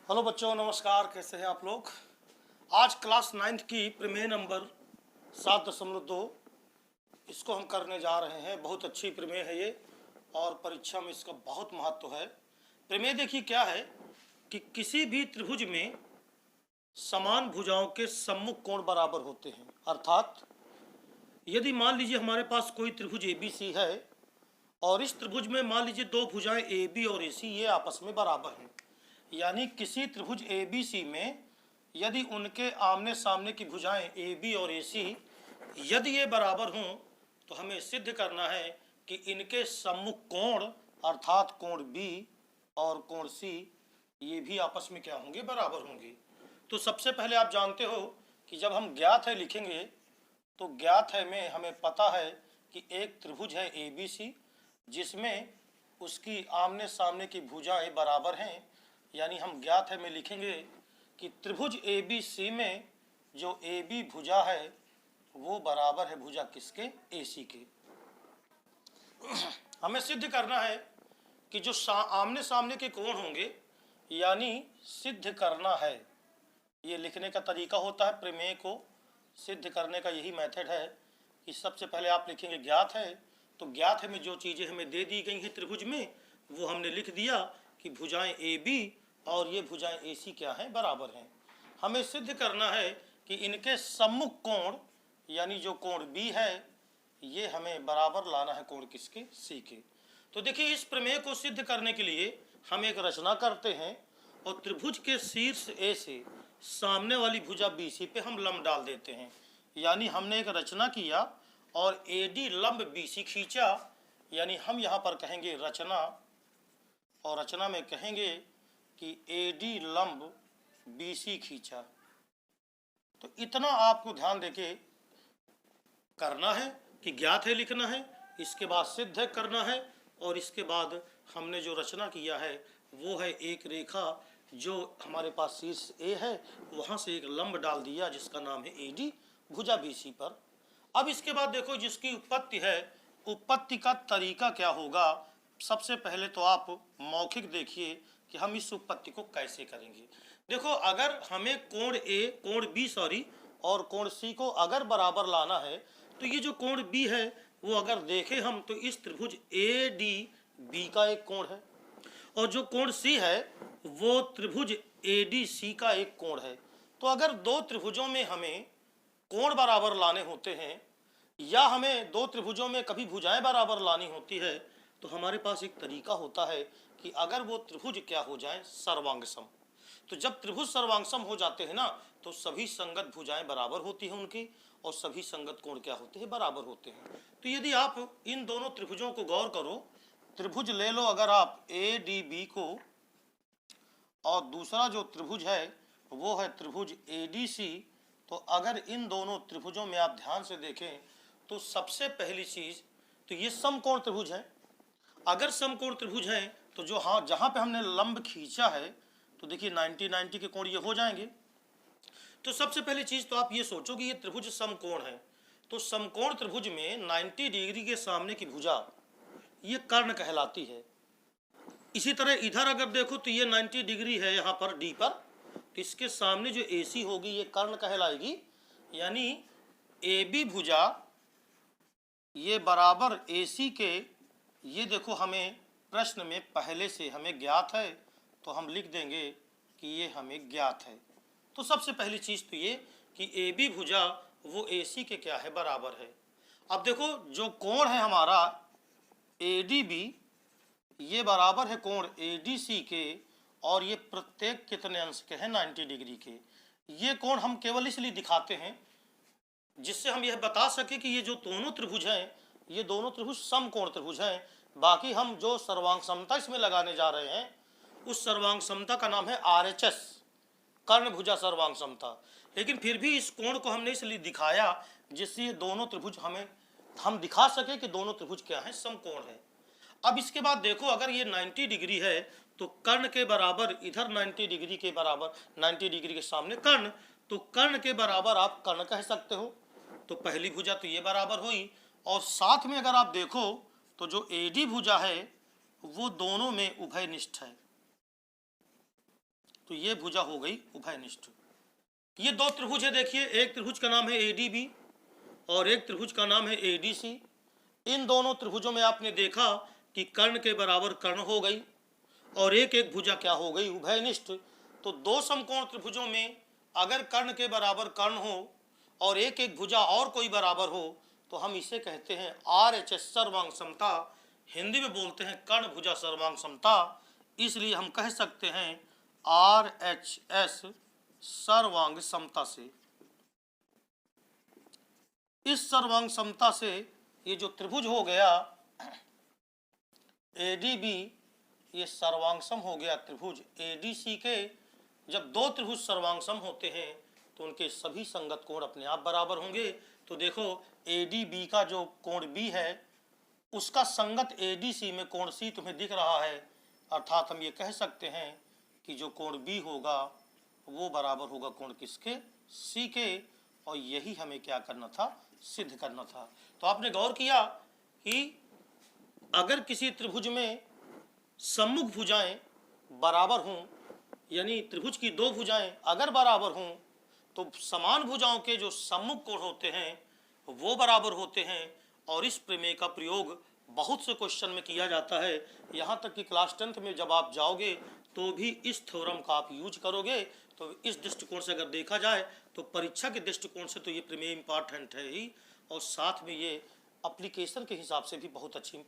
Hello बच्चों, नमस्कार। कैसे हैं आप लोग। आज क्लास 9th की प्रमेय नंबर 7.2 इसको हम करने जा रहे हैं। बहुत अच्छी प्रमेय है ये और परीक्षा में इसका बहुत महत्व है। प्रमेय देखिए क्या है कि किसी भी त्रिभुज में समान भुजाओं के सम्मुख कोण बराबर होते हैं। अर्थात यदि मान लीजिए हमारे पास कोई त्रिभुज ABC है और इस त्रिभुज में मान लीजिए दो भुजाएं AB और AC ये आपस में बराबर हैं, यानी किसी त्रिभुज ABC में यदि उनके आमने सामने की भुजाएं AB और AC यदि ये बराबर हों तो हमें सिद्ध करना है कि इनके सम्मुख कोण अर्थात कोण B और कोण C ये भी आपस में क्या होंगे, बराबर होंगे। तो सबसे पहले आप जानते हो कि जब हम ज्ञात है लिखेंगे तो ज्ञात है में हमें पता है कि एक त्रिभुज है ABC जिसमें उसकी आमने सामने की भुजाएं बराबर हैं, यानी हम ज्ञात है में लिखेंगे कि त्रिभुज ABC में जो AB भुजा है वो बराबर है भुजा किसके, AC के। हमें सिद्ध करना है कि जो आमने सामने के कोण होंगे, यानी सिद्ध करना है, ये लिखने का तरीका होता है। प्रमेय को सिद्ध करने का यही मेथड है कि सबसे पहले आप लिखेंगे ज्ञात है, तो ज्ञात है में जो चीज़ें हमें दे दी गई हैं त्रिभुज में वो हमने लिख दिया कि भुजाएं AB और ये भुजाएं AC क्या हैं, बराबर हैं। हमें सिद्ध करना है कि इनके सम्मुख कोण यानी जो कोण B है ये हमें बराबर लाना है कोण किसके, C के। तो देखिए इस प्रमेय को सिद्ध करने के लिए हम एक रचना करते हैं और त्रिभुज के शीर्ष A से सामने वाली भुजा BC पे हम लंब डाल देते हैं, यानी हमने एक रचना किया और AD लंब BC खींचा, यानी हम यहाँ पर कहेंगे रचना और रचना में कहेंगे कि AD लंब BC खींचा। तो इतना आपको ध्यान देके करना है कि ज्ञात है लिखना है, इसके बाद सिद्ध है करना है और इसके बाद हमने जो रचना किया है वो है एक रेखा जो हमारे पास शीर्ष A है वहाँ से एक लंब डाल दिया जिसका नाम है AD भुजा BC पर। अब इसके बाद देखो जिसकी उत्पत्ति है, उत्पत्ति का तरीका क्या होगा। सबसे पहले तो आप मौखिक देखिए कि हम इस उत्पत्ति को कैसे करेंगे। देखो अगर हमें कोण B और कोण C को अगर बराबर लाना है तो ये जो कोण B है वो अगर देखें हम तो इस त्रिभुज ADB का एक कोण है और जो कोण C है वो त्रिभुज ADC का एक कोण है। तो अगर दो त्रिभुजों में हमें कोण बराबर लाने होते हैं या हमें दो त्रिभुजों में कभी भुजाएं बराबर लानी होती है तो हमारे पास एक तरीका होता है कि अगर वो त्रिभुज क्या हो जाए, सर्वांगसम। तो जब त्रिभुज सर्वांगसम हो जाते हैं ना तो सभी संगत भुजाएं बराबर होती हैं उनकी और सभी संगत कोण क्या होते हैं, बराबर होते हैं। तो यदि आप इन दोनों त्रिभुजों को गौर करो, त्रिभुज ले लो अगर आप ADB को और दूसरा जो त्रिभुज है वो है त्रिभुज ADC, तो अगर इन दोनों त्रिभुजों में आप ध्यान से देखें तो सबसे पहली चीज तो ये समकोण त्रिभुज है। अगर समकोण त्रिभुज है तो जो जहां पे हमने लंब खींचा है तो देखिए 90-90 के कोण ये हो जाएंगे। तो सबसे पहली चीज तो आप ये सोचो कि ये त्रिभुज समकोण है, तो समकोण त्रिभुज में 90 डिग्री के सामने की भुजा ये कर्ण कहलाती है। इसी तरह इधर अगर देखो तो ये 90 डिग्री है यहाँ पर D पर, तो इसके सामने जो AC होगी ये कर्ण कहलाएगी, यानी AB भुजा ये बराबर AC के। ये देखो हमें प्रश्न में पहले से हमें ज्ञात है तो हम लिख देंगे कि ये हमें ज्ञात है। तो सबसे पहली चीज तो ये कि AB भुजा वो AC के क्या है, बराबर है। अब देखो जो कोण है हमारा ADB ये बराबर है कोण ADC के और ये प्रत्येक कितने अंश के हैं, 90 डिग्री के। ये कोण हम केवल इसलिए दिखाते हैं जिससे हम यह बता सके कि ये जो दोनों त्रिभुज हैं ये दोनों त्रिभुज समकोण त्रिभुज हैं। बाकी हम जो सर्वांग समता इसमें लगाने जा रहे हैं उस सर्वांग समता का नाम है RHS, कर्ण भुजा सर्वांग समता। लेकिन फिर भी इस कोण को हमने इसलिए दिखाया जिससे ये दोनों त्रिभुज हम दिखा सके कि दोनों त्रिभुज क्या है, समकोण है। अब इसके बाद देखो अगर ये 90 डिग्री है तो कर्ण के बराबर इधर 90 डिग्री के बराबर 90 डिग्री के सामने कर्ण, तो कर्ण के बराबर आप कर्ण कह सकते हो। तो पहली भुजा तो ये बराबर हुई और साथ में अगर आप देखो तो जो AD भुजा है वो दोनों में उभयनिष्ठ है। तो ये भुजा हो गई उभयनिष्ठ। ये दो त्रिभुज है, देखिए, एक त्रिभुज का नाम है एडीबी और एक त्रिभुज का नाम है एडीसी। इन दोनों त्रिभुजों में आपने देखा कि कर्ण के बराबर कर्ण हो गई और एक एक भुजा क्या हो गई, उभयनिष्ठ। तो दो समकोण त्रिभुजों में अगर कर्ण के बराबर कर्ण हो और एक एक भुजा और कोई बराबर हो तो हम इसे कहते हैं RHS सर्वांग समता। हिंदी में बोलते हैं कर्ण भुजा सर्वांग समता। इसलिए हम कह सकते हैं RHS सर्वांग समता से, इस सर्वांग समता से ये जो त्रिभुज हो गया ADB, ये सर्वांगसम हो गया त्रिभुज ADC के। जब दो त्रिभुज सर्वांगसम होते हैं तो उनके सभी संगत कोण अपने आप बराबर होंगे। तो देखो ADB का जो कोण B है उसका संगत ADC में कोण C तुम्हें दिख रहा है, अर्थात हम ये कह सकते हैं कि जो कोण B होगा वो बराबर होगा कोण किसके, C के। और यही हमें क्या करना था, सिद्ध करना था। तो आपने गौर किया कि अगर किसी त्रिभुज में सम्मुख भुजाएं बराबर हों, यानी त्रिभुज की दो भुजाएं अगर बराबर हों तो समान भुजाओं के जो सम्मुख कोण होते हैं वो बराबर होते हैं। और इस प्रमेय का प्रयोग बहुत से क्वेश्चन में किया जाता है। यहाँ तक कि क्लास 10th में जब आप जाओगे तो भी इस थ्योरम का आप यूज करोगे। तो इस दृष्टिकोण से अगर देखा जाए तो परीक्षा के दृष्टिकोण से तो ये प्रमेय इंपॉर्टेंट है ही, और साथ में ये एप्लीकेशन के हिसाब से भी बहुत अच्छी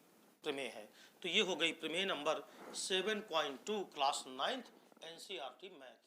प्रमेय है। तो ये हो गई प्रमेय number 7.2 class 9th NCERT math.